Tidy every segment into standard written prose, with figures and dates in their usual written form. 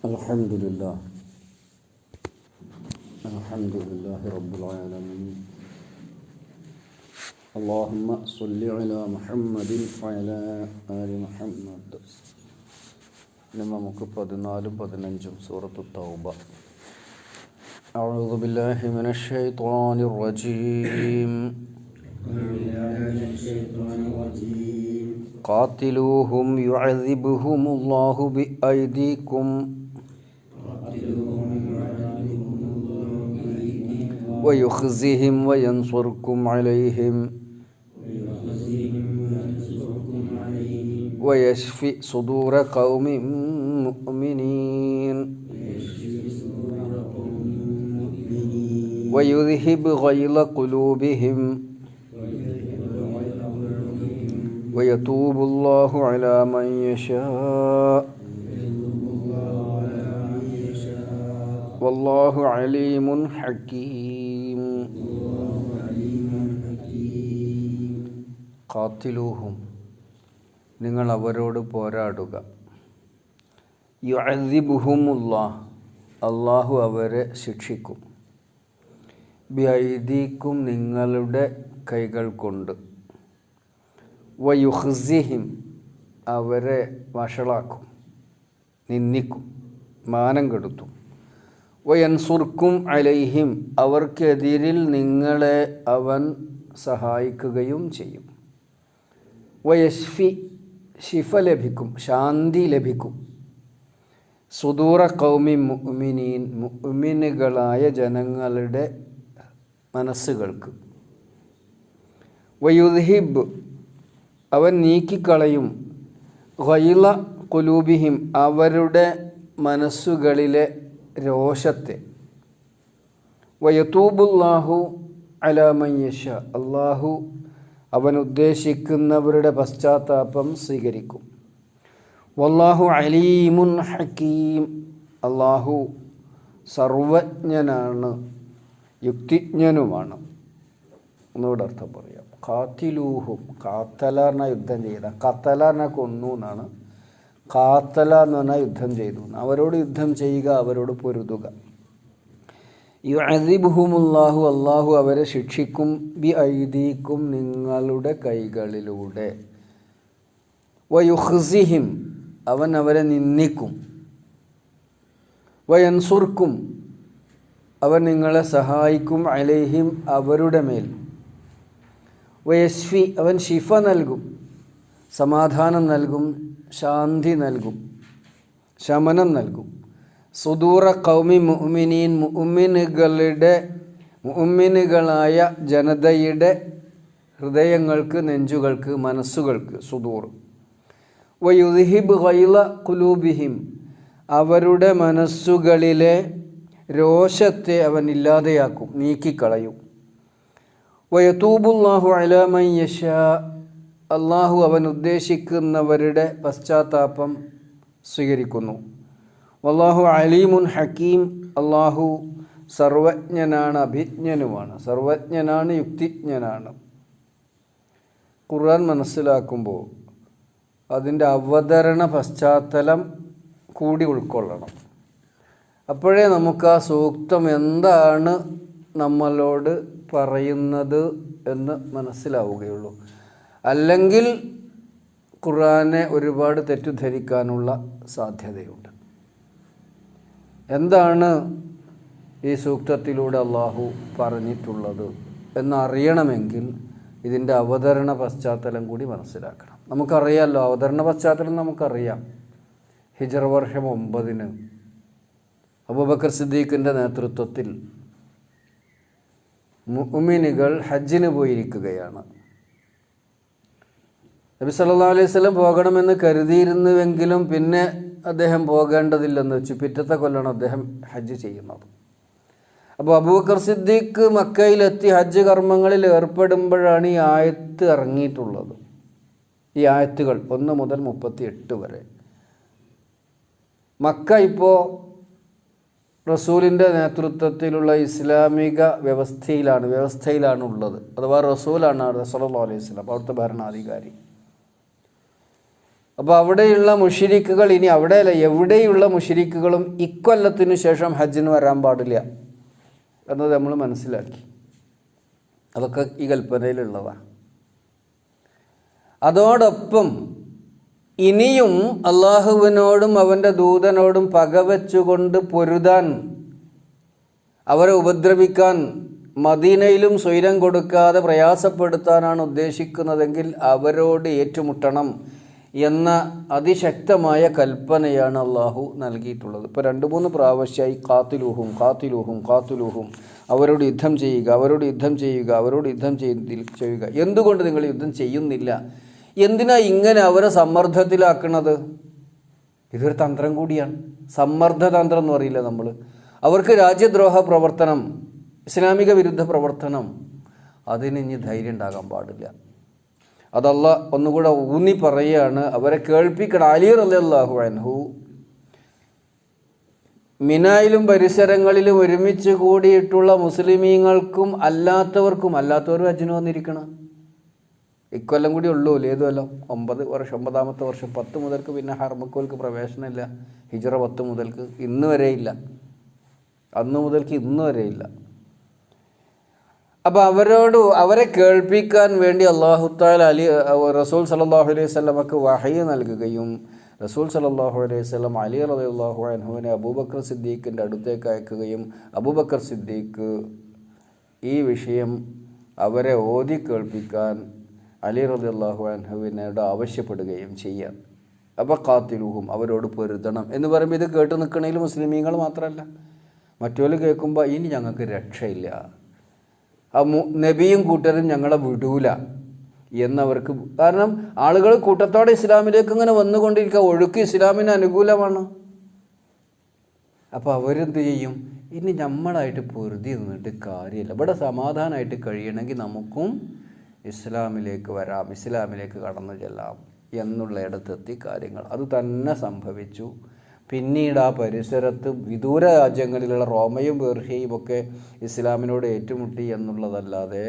Alhamdulillah Rabbil Alamin. Allahumma salli ala Muhammadin wa ala ali Muhammad. നമുക്ക് 14 15 സൂറത്തു തൗബ. أعوذ بالله من الشيطان الرجيم. قاتلوهم يعذبهم الله بأيديكم ويخزهم وينصركم عليهم ويشفي صدور قوم مؤمنين ويذهب غيظ قلوبهم ويتوب الله على من يشاء والله عليم حكيم. ഖാത്തിലൂഹും, നിങ്ങൾ അവരോട് പോരാടുക. യുഅദ്ദിബുഹുമുല്ലാഹ്, അള്ളാഹു അവരെ ശിക്ഷിക്കും. ബിഐദീക്കും, നിങ്ങളുടെ കൈകൾ കൊണ്ട്. വയുഖ്സിഹിം, അവരെ വഷളാക്കും, നിന്ദിക്കും, മാനം കെടുത്തും. വയൻസുർക്കും അലൈഹിം, അവർക്കെതിരിൽ നിങ്ങളെ അവൻ സഹായിക്കുകയും ചെയ്യും. വയശ്ഫി, ശിഫ ലഭിക്കും, ശാന്തി ലഭിക്കും. സുദൂറ ഖൗമി മുഅ്മിനീൻ, മുഅ്മിനുകളായ ജനങ്ങളുടെ മനസ്സുകൾക്ക്. വയുദ്ഹിബ്, അവൻ നീക്കിക്കളയും. ഗൈള ഖുലൂബിഹിം, അവരുടെ മനസ്സുകളിലെ രോഷത്തെ. വയതൂബുല്ലാഹു അലാ മൻ യശാ, അള്ളാഹു അവൻ ഉദ്ദേശിക്കുന്നവരുടെ പശ്ചാത്താപം സ്വീകരിക്കും. വല്ലാഹു അലീമുൻ ഹക്കീം, അള്ളാഹു സർവജ്ഞനാണ്, യുക്തിജ്ഞനുമാണ്. ഒന്നുകൂടെ അർത്ഥം പറയാം. ഖാത്തിലൂഹും, ഖാത്തലാറിന യുദ്ധം ചെയ്ത, ഖത്തലാറിനെ കൊന്നു എന്നാണ്. ഖാത്തല എന്ന് പറഞ്ഞാൽ യുദ്ധം ചെയ്തു. അവരോട് യുദ്ധം ചെയ്യുക, അവരോട് പൊരുതുക. യുഅദ്ദിബുഹുമുല്ലാഹു, അള്ളാഹു അവരെ ശിക്ഷിക്കും. ബി ഐദീക്കും, നിങ്ങളുടെ കൈകളിലൂടെ. വയുഖ്സിഹിം, അവൻ അവരെ നിന്ദിക്കും. വയൻസുർക്കും, അവൻ നിങ്ങളെ സഹായിക്കും. അലൈഹിം, അവരുടെ മേൽ. വയശ്ഫി, അവൻ ശിഫ നൽകും, സമാധാനം നൽകും, ശാന്തി നൽകും, ശമനം നൽകും. സുദൂറ ഖൗമി മുഅ്മിനീൻ, മുഅ്മിനുകളായ ജനതയുടെ ഹൃദയങ്ങൾക്ക്, നെഞ്ചുകൾക്ക്, മനസ്സുകൾക്ക്. സുദൂർ. വയുദ്ഹിബ് ഗൈള ഖുലൂബിഹിം, അവരുടെ മനസ്സുകളിലെ രോഷത്തെ അവൻ ഇല്ലാതെയാക്കും, നീക്കിക്കളയും. വയതൂബുല്ലാഹു അലാ മൻ യശാ, അള്ളാഹു അവൻ ഉദ്ദേശിക്കുന്നവരുടെ പശ്ചാത്താപം സ്വീകരിക്കുന്നു. വല്ലാഹു അലീമുൻ ഹക്കീം, അള്ളാഹു സർവജ്ഞനാണ്, അഭിജ്ഞനുമാണ്, സർവജ്ഞനാണ്, യുക്തിജ്ഞനാണ്. ഖുർആൻ മനസ്സിലാക്കുമ്പോൾ അതിൻ്റെ അവതരണ പശ്ചാത്തലം കൂടി ഉൾക്കൊള്ളണം. അപ്പോഴേ നമുക്ക് ആ സൂക്തം എന്താണ് നമ്മളോട് പറയുന്നത് എന്ന് മനസ്സിലാവുകയുള്ളൂ. അല്ലെങ്കിൽ ഖുർആനെ ഒരുപാട് തെറ്റിദ്ധരിക്കാനുള്ള സാധ്യതയുണ്ട്. എന്താണ് ഈ സൂക്തത്തിലൂടെ അള്ളാഹു പറഞ്ഞിട്ടുള്ളത് എന്നറിയണമെങ്കിൽ ഇതിൻ്റെ അവതരണ പശ്ചാത്തലം കൂടി മനസ്സിലാക്കണം. നമുക്കറിയാമല്ലോ, അവതരണ പശ്ചാത്തലം നമുക്കറിയാം. ഹിജ്റ വർഷം 9 അബൂബക്കർ സിദ്ദീഖിൻ്റെ നേതൃത്വത്തിൽ മുഅ്മിനുകൾ ഹജ്ജിന് പോയിരിക്കുകയാണ്. നബി സല്ലല്ലാഹു അലൈഹി വസല്ലം പോകണമെന്ന് കരുതിയിരുന്നുവെങ്കിലും പിന്നെ അദ്ദേഹം പോകേണ്ടതില്ലെന്ന് വെച്ചു. പിറ്റത്തെ കൊല്ലാണ് അദ്ദേഹം ഹജ്ജ് ചെയ്യുന്നത്. അപ്പോൾ അബൂബക്കർ സിദ്ദീഖ് മക്കയിലെത്തി ഹജ്ജ് കർമ്മങ്ങളിൽ ഏർപ്പെടുമ്പോഴാണ് ഈ ആയത്ത് ഇറങ്ങിയിട്ടുള്ളത്. ഈ ആയത്തുകൾ 1 മുതൽ 38 വരെ. മക്ക ഇപ്പോൾ റസൂലിൻ്റെ നേതൃത്വത്തിലുള്ള ഇസ്ലാമിക വ്യവസ്ഥയിലാണ് ഉള്ളത്. അഥവാ റസൂലാണ് സല്ലല്ലാഹു അലൈഹി വസല്ലം അവിടുത്തെ ഭരണാധികാരി. അപ്പോൾ അവിടെയുള്ള മുശ്രിക്കുകൾ, ഇനി അവിടെയല്ല എവിടെയുള്ള മുശ്രിക്കുകളും ഇക്കൊല്ലത്തിനു ശേഷം ഹജ്ജിന് വരാൻ പാടില്ല എന്നത് നമ്മൾ മനസ്സിലാക്കി. അതൊക്കെ ഈ കൽപ്പനയിലുള്ളതാണ്. അതോടൊപ്പം ഇനിയും അള്ളാഹുവിനോടും അവൻ്റെ ദൂതനോടും പകവെച്ചുകൊണ്ട് പൊരുതാൻ, അവരെ ഉപദ്രവിക്കാൻ, മദീനയിലും സ്വൈരം കൊടുക്കാതെ പ്രയാസപ്പെടുത്താനാണ് ഉദ്ദേശിക്കുന്നതെങ്കിൽ അവരോട് ഏറ്റുമുട്ടണം എന്ന അതിശക്തമായ കൽപ്പനയാണ് അള്ളാഹു നൽകിയിട്ടുള്ളത്. ഇപ്പോൾ 2-3 പ്രാവശ്യമായി കാത്തിലൂഹും കാത്തിലൂഹും കാത്തിലൂഹും, അവരോട് യുദ്ധം ചെയ്യുക, അവരോട് യുദ്ധം ചെയ്യുക, അവരോട് യുദ്ധം ചെയ്യുക. എന്തുകൊണ്ട് നിങ്ങൾ യുദ്ധം ചെയ്യുന്നില്ല? എന്തിനാ ഇങ്ങനെ അവരെ സമ്മർദ്ദത്തിലാക്കുന്നത്? ഇതൊരു തന്ത്രം കൂടിയാണ്. സമ്മർദ്ദതന്ത്രം എന്ന് പറയില്ല നമ്മൾ. അവർക്ക് രാജ്യദ്രോഹ പ്രവർത്തനം, ഇസ്ലാമിക വിരുദ്ധ പ്രവർത്തനം, അതിന് ഇനി ധൈര്യം ഉണ്ടാകാൻ പാടില്ല. അതല്ല ഒന്നുകൂടെ ഊന്നി പറയുകയാണ്, അവരെ കേൾപ്പിക്കണം. അലി റളിയല്ലാഹു അൻഹു മിനായിലും പരിസരങ്ങളിലും ഒരുമിച്ച് കൂടിയിട്ടുള്ള മുസ്ലിമീങ്ങൾക്കും അല്ലാത്തവർക്കും, അല്ലാത്തവരും ഹജ്ജിന് വന്നിരിക്കണം. ഇക്കൊല്ലം കൂടി ഉള്ളൂ, ഏതുമല്ലോ 9ാമത്തെ വർഷം 10 മുതൽക്ക് പിന്നെ ഹർമക്കോൽക്ക് പ്രവേശനമില്ല. ഹിജ്റ 10 മുതൽക്ക് ഇന്ന് വരെ ഇല്ല, അന്ന് മുതൽക്ക് ഇന്ന് വരെ ഇല്ല. അപ്പോൾ അവരെ കേൾപ്പിക്കാൻ വേണ്ടി അല്ലാഹു തആല റസൂൽ സല്ലല്ലാഹു അലൈഹി വസല്ലമക്ക് വഹയ് നൽകുകയും റസൂൽ സല്ലല്ലാഹു അലൈഹി വസല്ലം അലി റളിയല്ലാഹു അൻഹുവിനെ അബൂബക്കർ സിദ്ദീഖിൻ്റെ അടുത്തേക്ക് അയക്കുകയും അബൂബക്കർ സിദ്ദീഖ് ഈ വിഷയം അവരെ ഓതി കേൾപ്പിക്കാൻ അലി റളിയല്ലാഹു അൻഹുവിനോട് ആവശ്യപ്പെടുകയും ചെയ്യാം. അപ്പോൾ ഖാത്തിലൂഹും, അവരോട് പൊരുതണം എന്ന് പറയുമ്പോൾ ഇത് കേട്ട് നിൽക്കണതിൽ മുസ്ലിമീങ്ങൾ മാത്രമല്ല, മറ്റോല് കേൾക്കുമ്പോൾ ഇനി ഞങ്ങൾക്ക് രക്ഷയില്ല, നബിയും കൂട്ടരും ഞങ്ങളെ വിടൂല എന്നവർക്ക്. കാരണം ആളുകൾ കൂട്ടത്തോടെ ഇസ്ലാമിലേക്ക് ഇങ്ങനെ വന്നുകൊണ്ടിരിക്കുക, ഒഴുക്ക് ഇസ്ലാമിന് അനുകൂലമാണ്. അപ്പോൾ അവരെന്ത് ചെയ്യും? ഇനി നമ്മളായിട്ട് പൊരുതി നിന്നിട്ട് കാര്യമില്ല, ഇവിടെ സമാധാനമായിട്ട് കഴിയണമെങ്കിൽ നമുക്കും ഇസ്ലാമിലേക്ക് വരാം, ഇസ്ലാമിലേക്ക് കടന്നു ചെല്ലാം എന്നുള്ള ഇടത്തെത്തി കാര്യങ്ങൾ. അത് തന്നെ സംഭവിച്ചു. പിന്നീട് ആ പരിസരത്ത് വിദൂര രാജ്യങ്ങളിലുള്ള റോമയും പേർഷ്യയും ഒക്കെ ഇസ്ലാമിനോട് ഏറ്റുമുട്ടി എന്നുള്ളതല്ലാതെ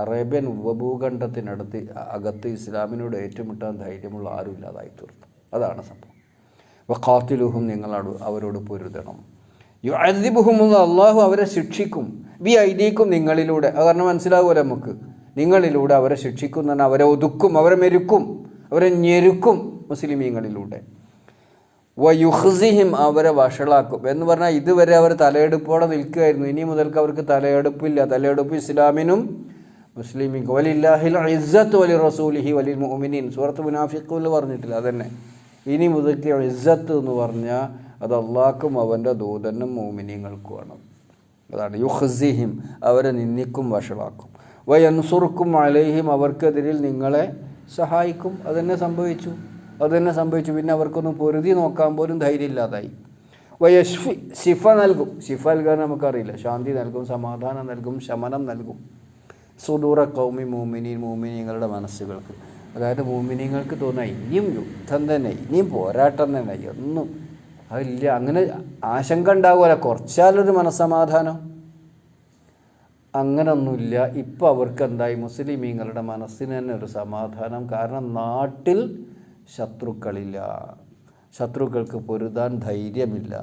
അറേബ്യൻ ഉപഭൂഖണ്ഡത്തിനടുത്ത് അകത്ത് ഇസ്ലാമിനോട് ഏറ്റുമുട്ടാൻ ധൈര്യമുള്ള ആരും ഇല്ലാതായി തീർന്നു. അതാണ് സംഭവം. വഖാത്തിലുഹും, നിങ്ങൾ അവരോട് പൊരുതണം. യുഅദ്ദിബുഹും, അള്ളാഹു അവരെ ശിക്ഷിക്കും. ബി ഐദീക്കും, നിങ്ങളിലൂടെ. അത് കാരണം മനസ്സിലാവുമല്ലോ നമുക്ക്. നിങ്ങളിലൂടെ അവരെ ശിക്ഷിക്കും, തന്നെ അവരെ ഒതുക്കും, അവരെ മെരുക്കും, അവരെ ഞെരുക്കും മുസ്ലിമീങ്ങളിലൂടെ. വയുഖ്സിഹിം, അവരെ വഷളാക്കും. എന്ന് പറഞ്ഞാൽ ഇതുവരെ അവർ തലയെടുപ്പോടെ നിൽക്കുകയായിരുന്നു. ഇനി മുതൽക്ക് അവർക്ക് തലയെടുപ്പില്ല. തലയെടുപ്പ് ഇസ്ലാമിനും മുസ്ലിമിക്കും. വലില്ലാഹിൽ ഇസ്സത്ത് വലി റസൂലിഹി വലിൽ മുഅ്മിനീൻ, സൂറത്ത് മുനാഫിഖൂനിൽ പറഞ്ഞിട്ടില്ല. അതന്നെ ഇനി മുതൽക്ക് ഇസ്സത്ത് എന്ന് പറഞ്ഞാൽ അത് അള്ളാഹ്ക്കും അവൻ്റെ ദൂതനും മുഅ്മിനീങ്ങൾക്കുമാണ്. അതാണ് യുഖ്സിഹിം, അവരെ നിന്ദിക്കും, വഷളാക്കും. വയൻസുർക്കും അലൈഹിം, അവർക്കെതിരിൽ നിങ്ങളെ സഹായിക്കും. അതന്നെ സംഭവിച്ചു. പിന്നെ അവർക്കൊന്നും പൊരുതി നോക്കാൻ പോലും ധൈര്യമില്ലാതായി. വയഷ്ഫി, ശിഫ നൽകും. ശിഫ നൽകാൻ നമുക്കറിയില്ല. ശാന്തി നൽകും, സമാധാനം നൽകും, ശമനം നൽകും. സുദൂറ ഖൗമി മുഅ്മിനീൻ, മുഅ്മിനീങ്ങളുടെ മനസ്സുകൾക്ക്. അതായത് മുഅ്മിനീങ്ങൾക്ക് തോന്നുക ഇനിയും യുദ്ധം തന്നെ, ഇനിയും പോരാട്ടം തന്നെ, ഒന്നും അതില്ല. അങ്ങനെ ആശങ്ക ഉണ്ടാകുമല്ലോ, കുറച്ചാലൊരു മനസ്സമാധാനം. അങ്ങനൊന്നുമില്ല. ഇപ്പോൾ അവർക്ക് എന്തായി? മുസ്ലിമീങ്ങളുടെ മനസ്സിന് തന്നെ ഒരു സമാധാനം. കാരണം നാട്ടിൽ ശത്രുക്കളില്ല, ശത്രുക്കൾക്ക് പൊരുതാൻ ധൈര്യമില്ല.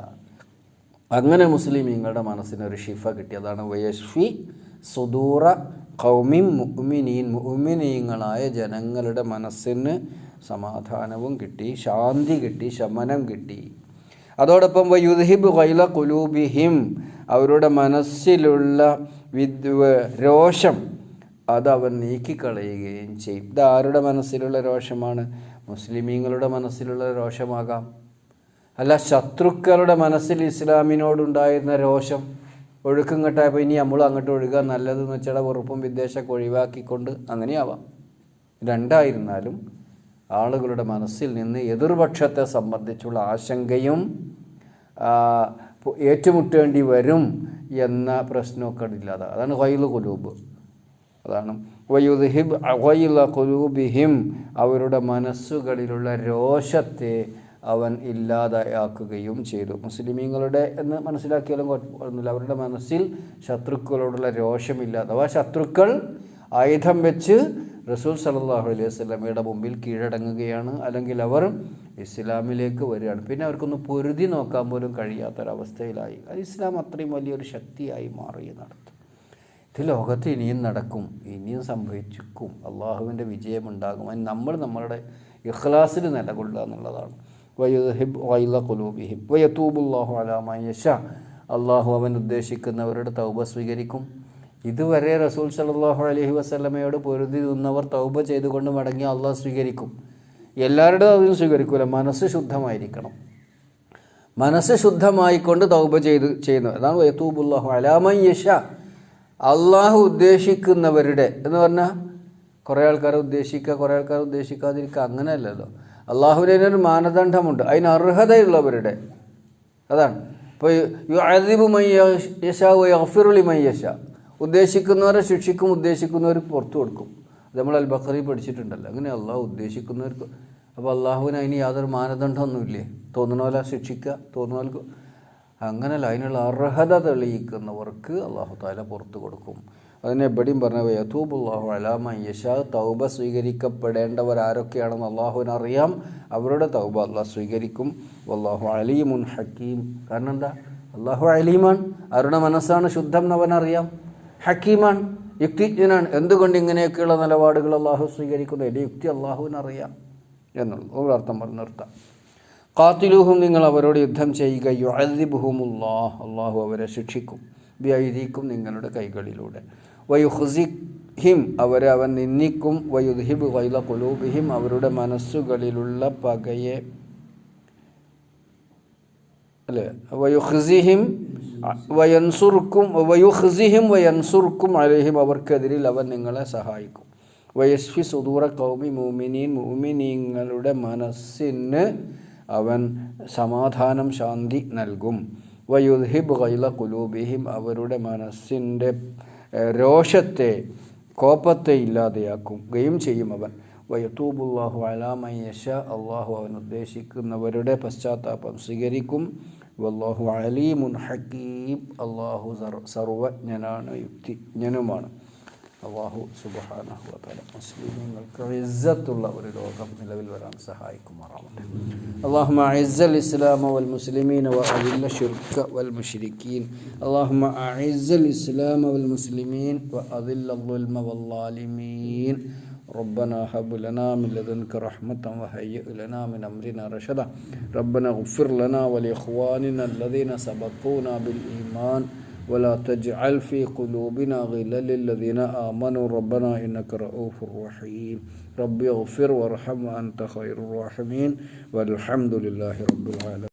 അങ്ങനെ മുസ്ലിമീങ്ങളുടെ മനസ്സിനൊരു ഷിഫ കിട്ടി. അതാണ് വയഷ്ഫി സുദൂറ ഖൗമിൻ മുഅ്മിനീൻ, മുഅ്മിനീങ്ങളായ ജനങ്ങളുടെ മനസ്സിന് സമാധാനവും കിട്ടി, ശാന്തി കിട്ടി, ശമനം കിട്ടി. അതോടൊപ്പം വയുദ്ഹിബ് ഗൈല ഖുലൂബിഹിം, അവരുടെ മനസ്സിലുള്ള രോഷം അതവൻ നീക്കിക്കളയുകയും ചെയ്യും. ഇത് ആരുടെ മനസ്സിലുള്ള രോഷമാണ്? മുസ്ലിമീങ്ങളുടെ മനസ്സിലുള്ള രോഷമാകാം. അല്ല, ശത്രുക്കളുടെ മനസ്സിൽ ഇസ്ലാമിനോടുണ്ടായിരുന്ന രോഷം ഒഴുക്കും കെട്ടായപ്പോൾ ഇനി നമ്മൾ അങ്ങോട്ട് ഒഴുകുക നല്ലതെന്ന് വെച്ചാൽ വെറുപ്പും വിദ്വേഷമൊക്കെ ഒഴിവാക്കിക്കൊണ്ട് അങ്ങനെയാവാം. രണ്ടായിരുന്നാലും ആളുകളുടെ മനസ്സിൽ നിന്ന് എതിർപക്ഷത്തെ സംബന്ധിച്ചുള്ള ആശങ്കയും ഏറ്റുമുട്ടേണ്ടി വരും എന്ന പ്രശ്നമൊക്കെ ഇല്ലാതെ, അതാണ് ഖൈലു ഖുലൂബ്. അതാണ് വയുദ്ഹിബ് ഗൈല ഖുലൂബിഹിം, അവരുടെ മനസ്സുകളിലുള്ള രോഷത്തെ അവൻ ഇല്ലാതാക്കുകയും ചെയ്തു. മുസ്ലിമീങ്ങളുടെ എന്ന് മനസ്സിലാക്കിയാലും കുഴപ്പമൊന്നുമില്ല. അവരുടെ മനസ്സിൽ ശത്രുക്കളോടുള്ള രോഷമില്ലാതെ, അഥവാ ശത്രുക്കൾ ആയുധം വെച്ച് റസൂൽ സല്ലല്ലാഹു അലൈഹി വസല്ലമയുടെ മുമ്പിൽ കീഴടങ്ങുകയാണ്, അല്ലെങ്കിൽ അവർ ഇസ്ലാമിലേക്ക് വരികയാണ്. പിന്നെ അവർക്കൊന്ന് പൊരുതി നോക്കാൻ പോലും കഴിയാത്തൊരവസ്ഥയിലായി. അത് ഇസ്ലാം അത്രയും വലിയൊരു ശക്തിയായി മാറി നടത്തും. ഇത് ലോകത്ത് ഇനിയും നടക്കും, ഇനിയും സംഭവിച്ചിരിക്കും. അള്ളാഹുവിൻ്റെ വിജയമുണ്ടാകും. അതിന് നമ്മൾ നമ്മളുടെ ഇഖ്ലാസിൽ നിലകൊള്ളുക എന്നുള്ളതാണ്. വയുദ്ഹിബ് ഗൈള ഖുലൂബിഹിം വയതൂബുല്ലാഹു അലാ മൻ യശാ. അള്ളാഹു അവൻ ഉദ്ദേശിക്കുന്നവരുടെ തൗബ സ്വീകരിക്കും. ഇതുവരെ റസൂൽ സല്ലല്ലാഹു അലൈഹി വസല്ലമയോട് പൊരുതി നിന്നവർ തൗബ ചെയ്തുകൊണ്ട് മടങ്ങി അള്ളാഹ് സ്വീകരിക്കും. എല്ലാവരുടെയും അതിന് സ്വീകരിക്കൂല. മനസ്സ് ശുദ്ധമായിരിക്കണം. മനസ്സ് ശുദ്ധമായിക്കൊണ്ട് തൗബ ചെയ്യുന്നത് അതാണ് വയതൂബുല്ലാഹു അലാ മൻ യശാ. അള്ളാഹു ഉദ്ദേശിക്കുന്നവരുടെ എന്ന് പറഞ്ഞാൽ കുറേ ആൾക്കാരെ ഉദ്ദേശിക്കുക, കുറേ ആൾക്കാരെ ഉദ്ദേശിക്കാതിരിക്കുക, അങ്ങനെയല്ലല്ലോ. അള്ളാഹുവിന് അതിനൊരു മാനദണ്ഡമുണ്ട്, അതിന് അർഹതയുള്ളവരുടെ. അതാണ് ഇപ്പോൾ യുഅദിബു മൻ യശാ വയഗ്ഫിറു ലിമൻ യശാ. ഉദ്ദേശിക്കുന്നവരെ ശിക്ഷിക്കും, ഉദ്ദേശിക്കുന്നവർക്ക് പുറത്തു കൊടുക്കും. അത് നമ്മൾ അൽ ബഖറി പഠിച്ചിട്ടുണ്ടല്ലോ. അങ്ങനെ അള്ളാഹു ഉദ്ദേശിക്കുന്നവർക്ക്. അപ്പോൾ അള്ളാഹുവിന് അതിന് യാതൊരു മാനദണ്ഡമൊന്നുമില്ലേ? തോന്നുന്ന പോലെ ശിക്ഷിക്കുക, തോന്നുന്ന പോലെ അങ്ങനെയല്ല. അതിനുള്ള അർഹത തെളിയിക്കുന്നവർക്ക് അള്ളാഹു തആല പുറത്തു കൊടുക്കും. അതിനെ എവിടെയും പറഞ്ഞ വയതൂബുല്ലാഹു അലാ മൻ യശാ. തൗബ സ്വീകരിക്കപ്പെടേണ്ടവർ ആരൊക്കെയാണെന്ന് അള്ളാഹുവിനറിയാം. അവരുടെ തൗബ അള്ളാഹ് സ്വീകരിക്കും. വല്ലാഹു അലീമുൻ ഹക്കീം. കാരണം എന്താ? അള്ളാഹു അലീമാണ്. അവരുടെ മനസ്സാണ് ശുദ്ധം എന്നവനറിയാം. ഹക്കീമാണ്, യുക്തിജ്ഞനാണ്. എന്തുകൊണ്ട് ഇങ്ങനെയൊക്കെയുള്ള നിലപാടുകൾ അള്ളാഹു സ്വീകരിക്കുന്നു? എൻ്റെ യുക്തി അള്ളാഹുവിനറിയാം എന്നുള്ളത് ഒരർത്ഥം പറഞ്ഞ് നിർത്താം. ഖാതിലൂഹും, നിങ്ങൾ അവരോട് യുദ്ധം ചെയ്യുക. യുഅദിബുഹുമുല്ലാഹ്, അള്ളാഹു അവരെ ശിക്ഷിക്കും. ബിഐദീക്കും, നിങ്ങളുടെ കൈകളിലൂടെ. വയുഖ്സിഹിം, അവരെ അവൻ നിന്ദിക്കും. വയുദ്ഹിബു ഗൈള ഖുലൂബിഹിം, അവരുടെ മനസ്സുകളിലുള്ള പകയെ അല്ലേ. വയുഖ്സിഹിം വയൻസുർക്കും അലൈഹിം, അവർക്കെതിരിൽ അവൻ നിങ്ങളെ സഹായിക്കും. വയസ്ഫി സുദൂറ ഖൗമി മുഅ്മിനീൻ, മുഅ്മിനീങ്ങളുടെ മനസ്സിന് അവൻ സമാധാനം, ശാന്തി നൽകും. വയുദ്ഹിബ് ഗൈള ഖുലൂബിഹിം, അവരുടെ മനസ്സിൻ്റെ രോഷത്തെ, കോപത്തെ ഇല്ലാതെയാക്കുകയും ചെയ്യും അവൻ. വയതൂബുല്ലാഹു അലാ മൻ യശാ, അള്ളാഹു അവൻ ഉദ്ദേശിക്കുന്നവരുടെ പശ്ചാത്താപം സ്വീകരിക്കും. വല്ലാഹു അലീമുൻ ഹക്കീം, അള്ളാഹു സർവജ്ഞനാണ്, യുക്തിജ്ഞനുമാണ്. അള്ളാഹു സുബ്ഹാനഹു വ തആല മുസ്ലിമീങ്ങൾക്ക് ഇസ്സത്തുള്ള ഒരു ലോകം നിലവിൽ വരാൻ സഹായിക്കുമാറാവട്ടെ. അല്ലാഹുമ്മ അഇസ്സൽ ഇസ്ലാമ വൽ മുസ്ലിമീന വ അദില്ല ശിർക വൽ മുശ്രിക്കീൻ. അല്ലാഹുമ്മ അഇസ്സൽ ഇസ്ലാമ വൽ മുസ്ലിമീൻ വ അദില്ല الظلم والظالمين. ربنا هب لنا من لدنك رحمة وهيئ لنا من أمرنا رشدا. ربنا اغفر لنا ولإخواننا الذين سبقونا بالإيمان ولا تجعل في قلوبنا غلا للذين آمنوا ربنا إنك رؤوف رحيم. ربي اغفر وارحم وأنت خير الراحمين والحمد لله رب العالمين.